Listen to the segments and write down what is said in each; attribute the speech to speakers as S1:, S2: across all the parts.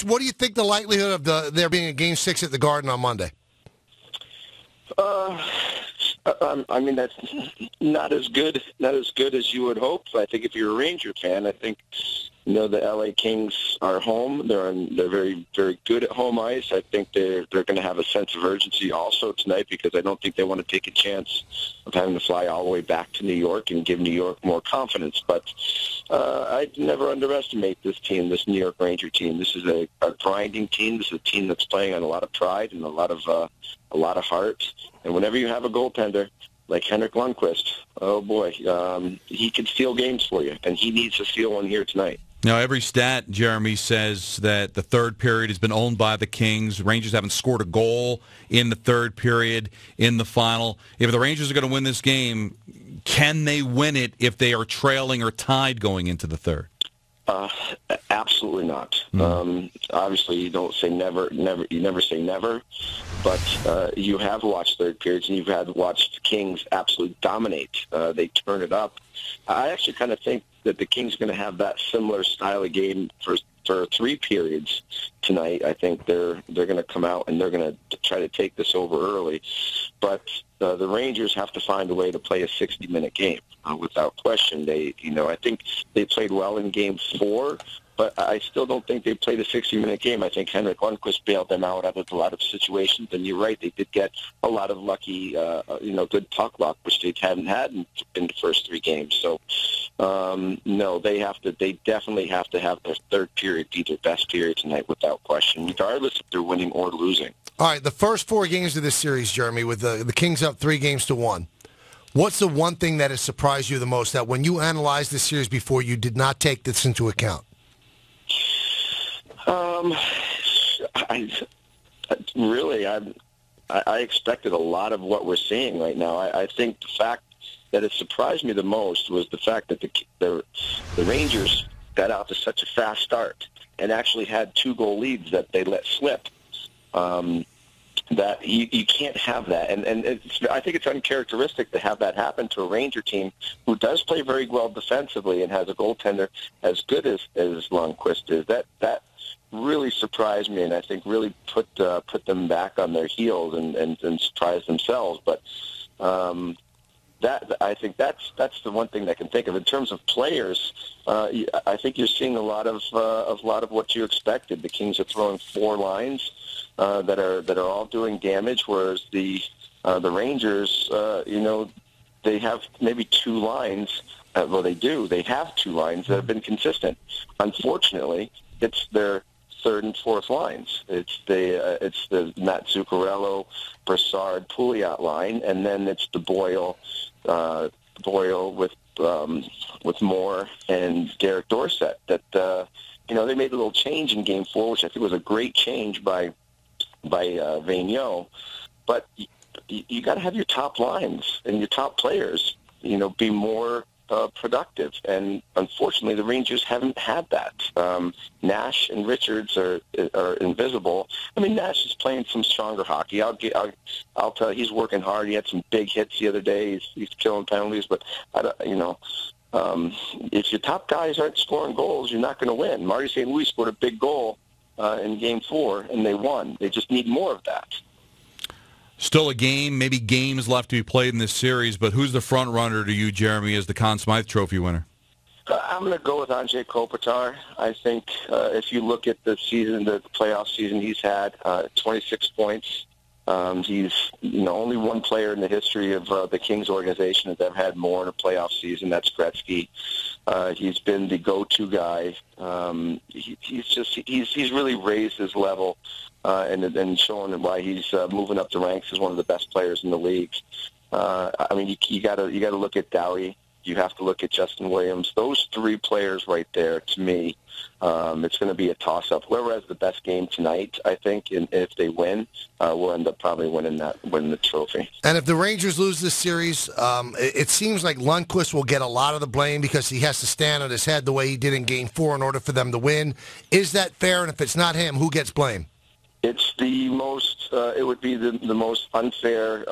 S1: What do you think the likelihood of there being a Game 6 at the Garden on Monday?
S2: I mean, that's not as good as you would hope. I think if you're a Ranger fan, I think the LA Kings are home. They're very, very good at home ice. I think they're going to have a sense of urgency also tonight because I don't think they want to take a chance of having to fly all the way back to New York and give New York more confidence. But I'd never underestimate this team, this New York Ranger team. This is a grinding team. This is a team that's playing on a lot of pride and a lot of heart. And whenever you have a goaltender like Henrik Lundqvist, oh boy, he can steal games for you, and he needs to steal one here tonight.
S3: Now, every stat, Jeremy, says that the third period has been owned by the Kings. Rangers haven't scored a goal in the third period in the final. If the Rangers are going to win this game, can they win it if they are trailing or tied going into the third?
S2: Absolutely not. Obviously, you don't say never. You never say never. But you have watched third periods, and you've had watched the Kings absolutely dominate. They turn it up. I actually kind of think that the Kings are going to have that similar style of game for 3 periods tonight. I think they're going to come out and they're going to try to take this over early. But the Rangers have to find a way to play a 60-minute game without question. I think they played well in Game 4. But I still don't think they played a 60-minute game. I think Henrik Lundqvist bailed them out of a lot of situations. And you're right, they did get a lot of lucky, good puck luck, which they hadn't had in the first 3 games. So, no, they definitely have to have their third period be their best period tonight without question, regardless if they're winning or losing.
S1: All right, the first 4 games of this series, Jeremy, with the Kings up 3-1. What's the one thing that has surprised you the most that when you analyzed this series before, you did not take this into account?
S2: I expected a lot of what we're seeing right now. I think the fact that it surprised me the most was the fact that the Rangers got out to such a fast start and actually had 2-goal leads that they let slip. That you can't have that. And I think it's uncharacteristic to have that happen to a Ranger team who does play very well defensively and has a goaltender as good as Lundqvist is. That really surprised me, and I think really put them back on their heels and surprised themselves. But I think that's the one thing that I can think of in terms of players. I think you're seeing a lot of what you expected. The Kings are throwing 4 lines that are all doing damage, whereas the Rangers, they have maybe 2 lines. Well, they do. They have 2 lines that have been consistent. Unfortunately, it's their third and fourth lines. It's the Matt Zuccarello, Brassard, Pouliot line, and then it's the Boyle with Moore and Derek Dorsett. That they made a little change in Game 4, which I think was a great change by Vigneault. But you got to have your top lines and your top players, be more productive, and unfortunately the Rangers haven't had that. Nash and Richards are invisible. I mean, Nash is playing some stronger hockey. I'll tell you, he's working hard. He had some big hits the other day. He's killing penalties, but if your top guys aren't scoring goals, you're not going to win. Marty St. Louis scored a big goal in Game 4, and they won. They just need more of that.
S3: Still a game, maybe games left to be played in this series, but who's the front runner to you, Jeremy, as the Conn Smythe Trophy winner?
S2: I'm going to go with Andrei Kopitar. I think if you look at the season, the playoff season he's had, 26 points. He's only one player in the history of the Kings organization that's ever had more in a playoff season. That's Gretzky. He's been the go-to guy. He's really raised his level and showing why he's moving up the ranks as one of the best players in the league. You got to look at Doughty. You have to look at Justin Williams. Those 3 players right there, to me, it's going to be a toss-up. Whoever has the best game tonight, I think, and if they win, will end up probably winning the trophy.
S1: And if the Rangers lose this series, it seems like Lundqvist will get a lot of the blame because he has to stand on his head the way he did in Game 4 in order for them to win. Is that fair? And if it's not him, who gets blamed?
S2: It's the most. It would be the most unfair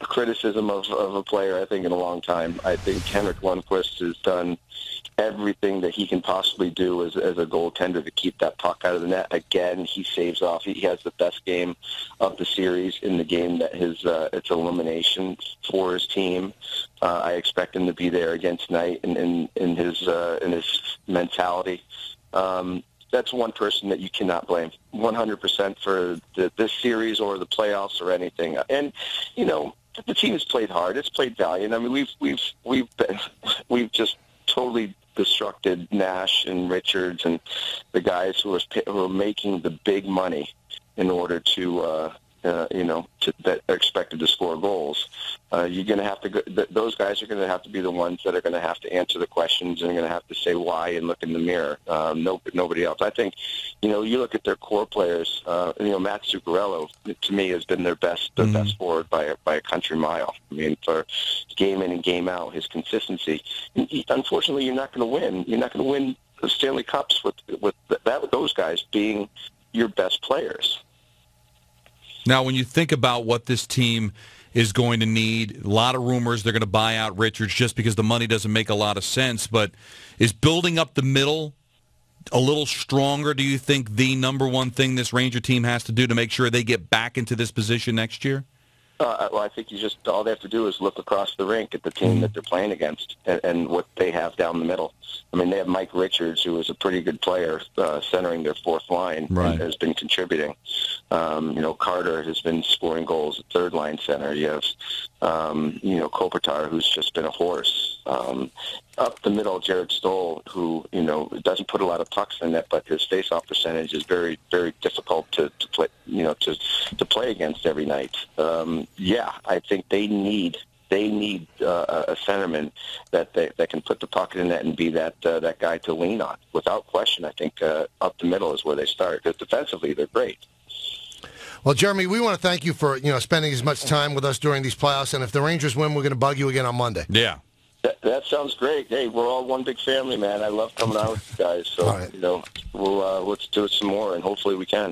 S2: criticism of a player, I think, in a long time. I think Henrik Lundqvist has done everything that he can possibly do as a goaltender to keep that puck out of the net. Again, he saves off. He has the best game of the series in the game that it's elimination for his team. I expect him to be there again tonight in his mentality. That's one person that you cannot blame 100% for this series or the playoffs or anything. And, you know, the team has played hard. It's played valiant. I mean, we've just totally destructed Nash and Richards and the guys who are making the big money in order to that are expected to score goals. You're going to have to go, those guys are going to have to be the ones that are going to have to answer the questions and are going to have to say why and look in the mirror. Nobody else. I think, you know, you look at their core players. Matt Zuccarello to me has been their best forward by a country mile. I mean, for game in and game out, his consistency. Unfortunately, you're not going to win. You're not going to win the Stanley Cups with those guys being your best players.
S3: Now, when you think about what this team is going to need, a lot of rumors they're going to buy out Richards just because the money doesn't make a lot of sense, but is building up the middle a little stronger, do you think, the number one thing this Ranger team has to do to make sure they get back into this position next year?
S2: Well, I think all they have to do is look across the rink at the team that they're playing against and what they have down the middle. I mean, they have Mike Richards, who is a pretty good player, centering their fourth line,
S3: right,
S2: and has been contributing. Carter has been scoring goals at third line center. You have, Kopitar, who's just been a horse. Up the middle, Jared Stoll, who, doesn't put a lot of pucks in it, but his face-off percentage is very, very difficult to play, to play against every night. I think they need a centerman that can put the puck in the net and be that guy to lean on. Without question, I think up the middle is where they start, because defensively they're great.
S1: Well, Jeremy, we want to thank you for spending as much time with us during these playoffs, and if the Rangers win, we're going to bug you again on Monday.
S3: Yeah.
S2: That sounds great. Hey, we're all one big family, man. I love coming out with you guys. So,
S1: right,
S2: let's do it some more, and hopefully we can.